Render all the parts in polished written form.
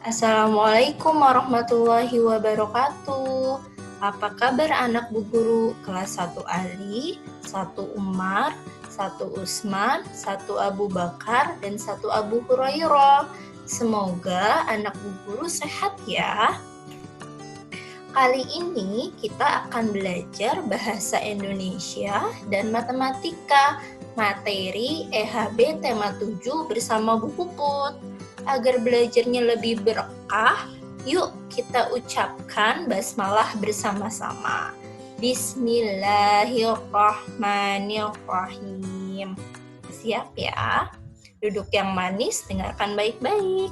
Assalamualaikum warahmatullahi wabarakatuh. Apa kabar anak Bu Guru? Kelas 1 Ali, 1 Umar, 1 Usman, 1 Abu Bakar, dan 1 Abu Hurairah. Semoga anak Bu Guru sehat ya. Kali ini kita akan belajar bahasa Indonesia dan matematika, materi EHB tema 7 bersama Bu Puput. Agar belajarnya lebih berkah, yuk kita ucapkan basmalah bersama-sama. Bismillahirrahmanirrahim. Siap ya? Duduk yang manis, dengarkan baik-baik.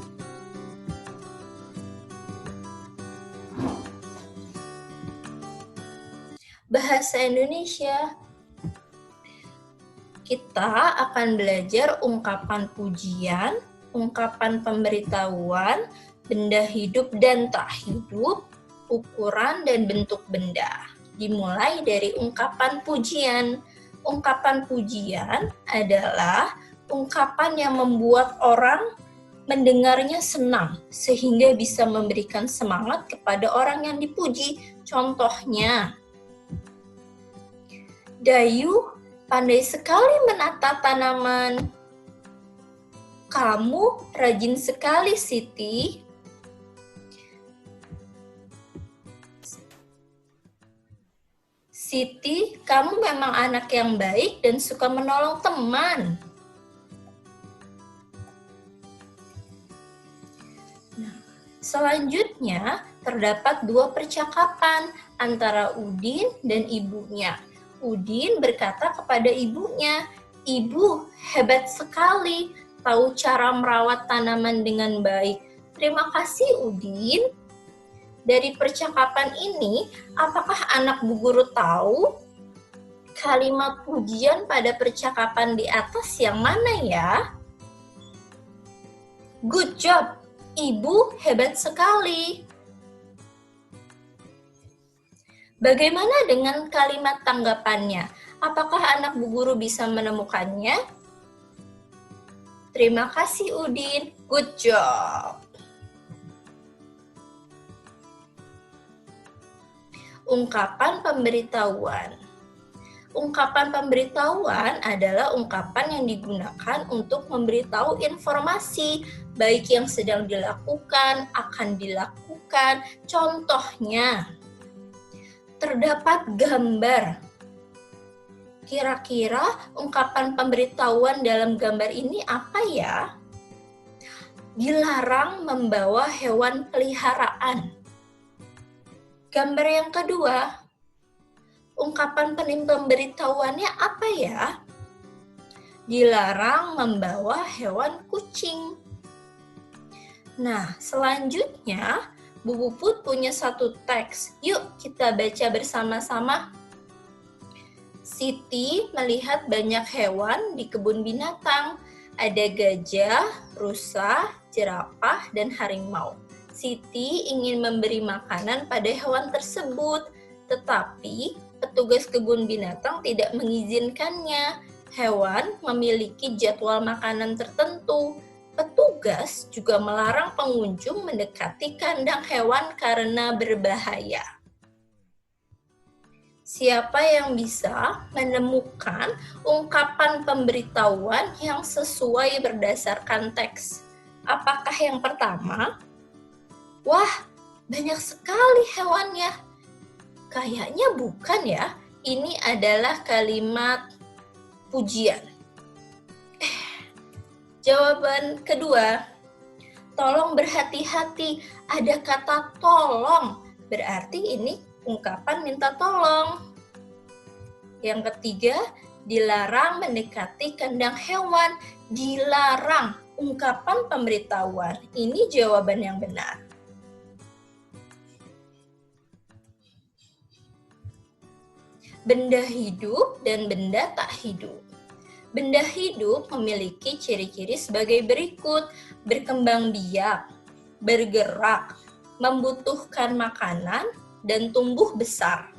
Bahasa Indonesia. Kita akan belajar ungkapan pujian, ungkapan pemberitahuan, benda hidup dan tak hidup, ukuran dan bentuk benda. Dimulai dari ungkapan pujian. Ungkapan pujian adalah ungkapan yang membuat orang mendengarnya senang, sehingga bisa memberikan semangat kepada orang yang dipuji. Contohnya, Dayu pandai sekali menata tanaman. Kamu rajin sekali, Siti. Siti, kamu memang anak yang baik dan suka menolong teman. Nah, selanjutnya, terdapat 2 percakapan antara Udin dan ibunya. Udin berkata kepada ibunya, "Ibu, hebat sekali. Tahu cara merawat tanaman dengan baik. Terima kasih, Udin." Dari percakapan ini, apakah anak Bu Guru tahu kalimat pujian pada percakapan di atas yang mana ya? Good job, Ibu hebat sekali. Bagaimana dengan kalimat tanggapannya? Apakah anak Bu Guru bisa menemukannya? Terima kasih, Udin. Good job. Ungkapan pemberitahuan. Ungkapan pemberitahuan adalah ungkapan yang digunakan untuk memberitahu informasi, baik yang sedang dilakukan, akan dilakukan. Contohnya, terdapat gambar. Kira-kira ungkapan pemberitahuan dalam gambar ini apa ya? Dilarang membawa hewan peliharaan. Gambar yang kedua, ungkapan pemberitahuannya apa ya? Dilarang membawa hewan kucing. Nah, selanjutnya Bu Puput punya satu teks. Yuk kita baca bersama-sama. Siti melihat banyak hewan di kebun binatang. Ada gajah, rusa, jerapah, dan harimau. Siti ingin memberi makanan pada hewan tersebut, tetapi petugas kebun binatang tidak mengizinkannya. Hewan memiliki jadwal makanan tertentu. Petugas juga melarang pengunjung mendekati kandang hewan karena berbahaya. Siapa yang bisa menemukan ungkapan pemberitahuan yang sesuai berdasarkan teks? Apakah yang pertama? Wah, banyak sekali hewannya. Kayaknya bukan ya. Ini adalah kalimat pujian. Jawaban kedua, tolong berhati-hati. Ada kata tolong, berarti ini ungkapan minta tolong. Yang ketiga, dilarang mendekati kandang hewan. Dilarang, ungkapan pemberitahuan. Ini jawaban yang benar. Benda hidup dan benda tak hidup. Benda hidup memiliki ciri-ciri sebagai berikut: berkembang biak, bergerak, membutuhkan makanan, dan tumbuh besar.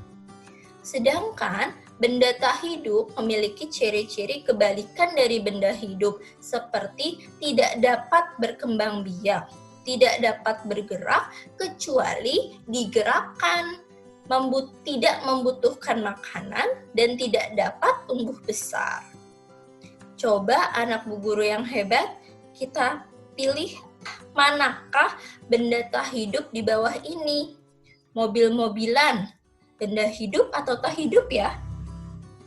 Sedangkan benda tak hidup memiliki ciri-ciri kebalikan dari benda hidup, seperti tidak dapat berkembang biak, tidak dapat bergerak kecuali digerakkan, tidak membutuhkan makanan, dan tidak dapat tumbuh besar. Coba anak Bu Guru yang hebat, kita pilih manakah benda tak hidup di bawah ini? Mobil-mobilan, benda hidup atau tak hidup ya?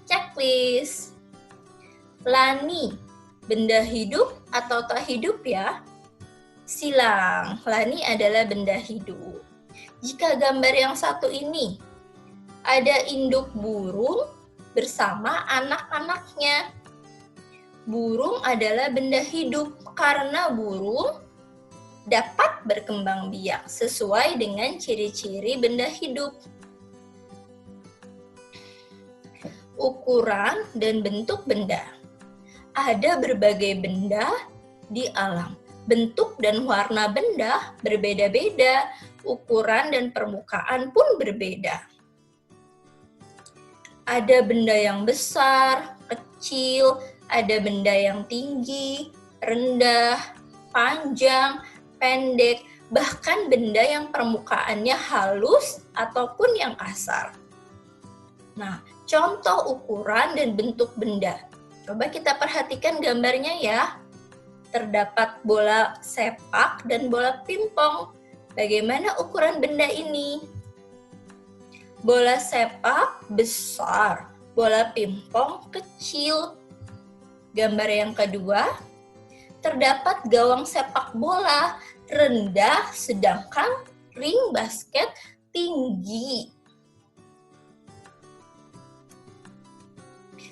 Checklist. Lani, benda hidup atau tak hidup ya? Silang, Lani adalah benda hidup. Jika gambar yang satu ini, ada induk burung bersama anak-anaknya. Burung adalah benda hidup karena burung dapat berkembang biak sesuai dengan ciri-ciri benda hidup. Ukuran dan bentuk benda. Ada berbagai benda di alam. Bentuk dan warna benda berbeda-beda, ukuran dan permukaan pun berbeda. Ada benda yang besar, kecil, ada benda yang tinggi, rendah, panjang, pendek, bahkan benda yang permukaannya halus ataupun yang kasar. Nah, contoh ukuran dan bentuk benda. Coba kita perhatikan gambarnya ya. Terdapat bola sepak dan bola pingpong. Bagaimana ukuran benda ini? Bola sepak besar, bola pingpong kecil. Gambar yang kedua, terdapat gawang sepak bola rendah sedangkan ring basket tinggi.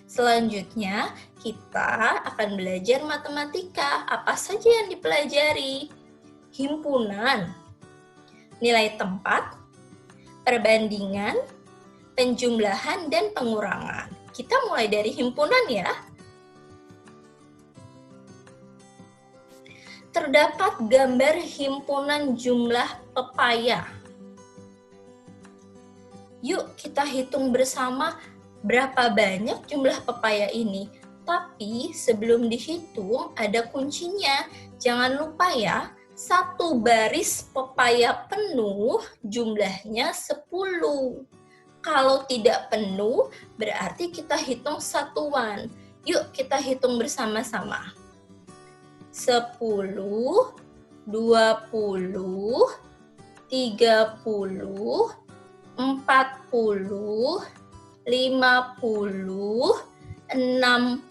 Selanjutnya, kita akan belajar matematika. Apa saja yang dipelajari? Himpunan, nilai tempat, perbandingan, penjumlahan, dan pengurangan. Kita mulai dari himpunan ya. Terdapat gambar himpunan jumlah pepaya. Yuk kita hitung bersama berapa banyak jumlah pepaya ini. Tapi sebelum dihitung ada kuncinya. Jangan lupa ya, satu baris pepaya penuh jumlahnya 10. Kalau tidak penuh berarti kita hitung satuan. Yuk kita hitung bersama-sama. 10, 20, 30, 40, 50, 60,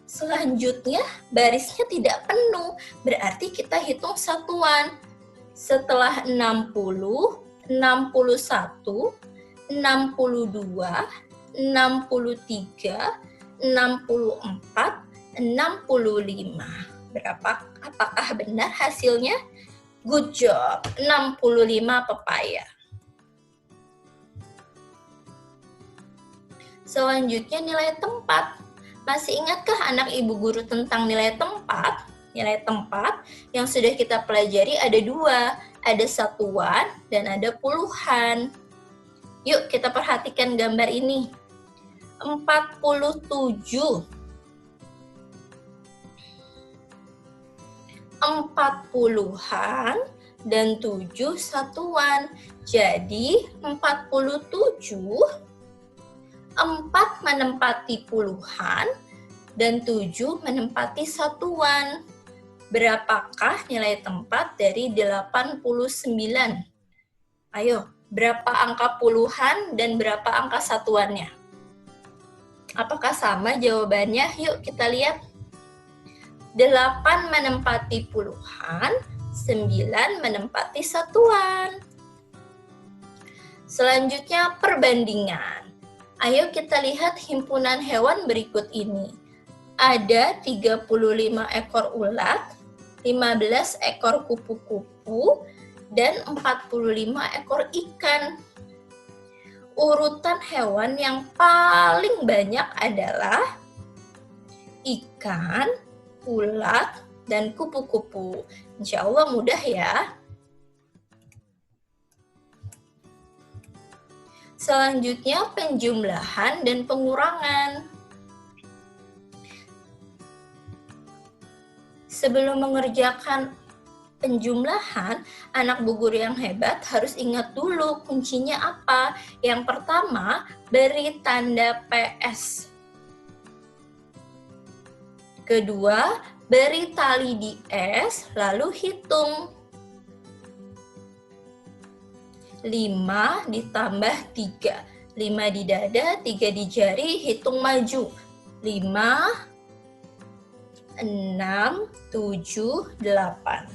selanjutnya barisnya tidak penuh, berarti kita hitung satuan. Setelah 60, 61, 62, 63, 64, 65. Apakah benar hasilnya? Good job, 65 pepaya. Selanjutnya nilai tempat. Masih ingatkah anak ibu guru tentang nilai tempat? Nilai tempat yang sudah kita pelajari ada dua. Ada satuan dan ada puluhan. Yuk kita perhatikan gambar ini. 47. 40-an dan 7 satuan. Jadi 47, 4 menempati puluhan dan 7 menempati satuan. Berapakah nilai tempat dari 89? Ayo, berapa angka puluhan dan berapa angka satuannya? Apakah sama jawabannya? Yuk kita lihat. 8 menempati puluhan, 9 menempati satuan. Selanjutnya perbandingan. Ayo kita lihat himpunan hewan berikut ini. Ada 35 ekor ulat, 15 ekor kupu-kupu, dan 45 ekor ikan. Urutan hewan yang paling banyak adalah ikan, ulat, dan kupu-kupu. Insya Allah mudah ya. Selanjutnya penjumlahan dan pengurangan. Sebelum mengerjakan penjumlahan, anak Bu Guru yang hebat harus ingat dulu kuncinya apa. Yang pertama, beri tanda PS. Kedua, beri tali di S, lalu hitung. 5 ditambah 3. 5 di dada, 3 di jari, hitung maju. 5, 6, 7, 8.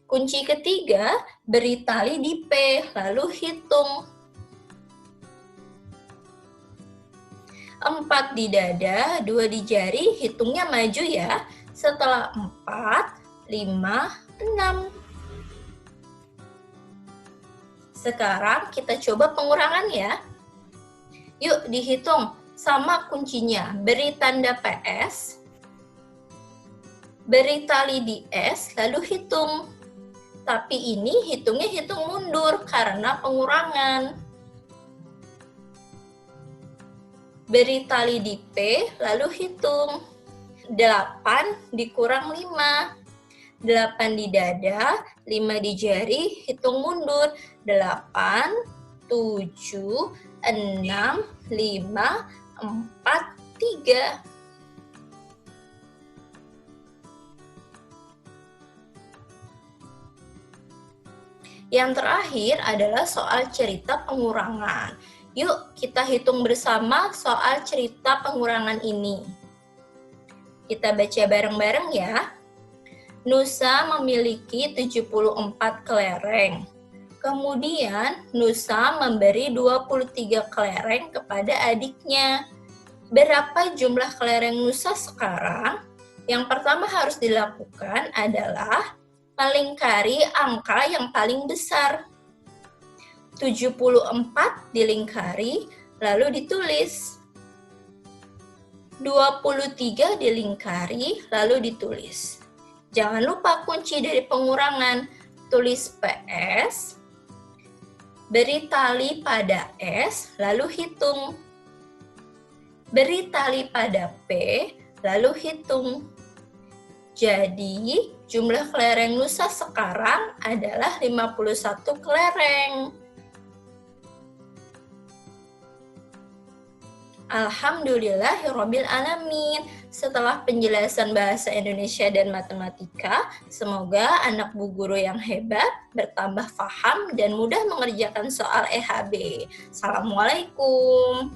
Kunci ketiga, beri tali di P, lalu hitung. 4 di dada, 2 di jari, hitungnya maju ya. Setelah 4, 5, 6. Sekarang kita coba pengurangan ya. Yuk dihitung, sama kuncinya. Beri tanda PS, beri tali di S, lalu hitung. Tapi ini hitungnya hitung mundur karena pengurangan. Beri tali di P, lalu hitung. 8 dikurang 5. 8 di dada, 5 di jari, hitung mundur. 8, 7, 6, 5, 4, 3. Yang terakhir adalah soal cerita pengurangan. Yuk kita hitung bersama soal cerita pengurangan ini. Kita baca bareng-bareng ya. Nusa memiliki 74 kelereng. Kemudian Nusa memberi 23 kelereng kepada adiknya. Berapa jumlah kelereng Nusa sekarang? Yang pertama harus dilakukan adalah melingkari angka yang paling besar. 74 dilingkari, lalu ditulis. 23 dilingkari, lalu ditulis. Jangan lupa kunci dari pengurangan. Tulis PS, beri tali pada S, lalu hitung. Beri tali pada P, lalu hitung. Jadi, jumlah kelereng Nusa sekarang adalah 51 kelereng. Alhamdulillahirabbil alamin. Setelah penjelasan bahasa Indonesia dan matematika, semoga anak Bu Guru yang hebat bertambah paham dan mudah mengerjakan soal EHB. Assalamualaikum.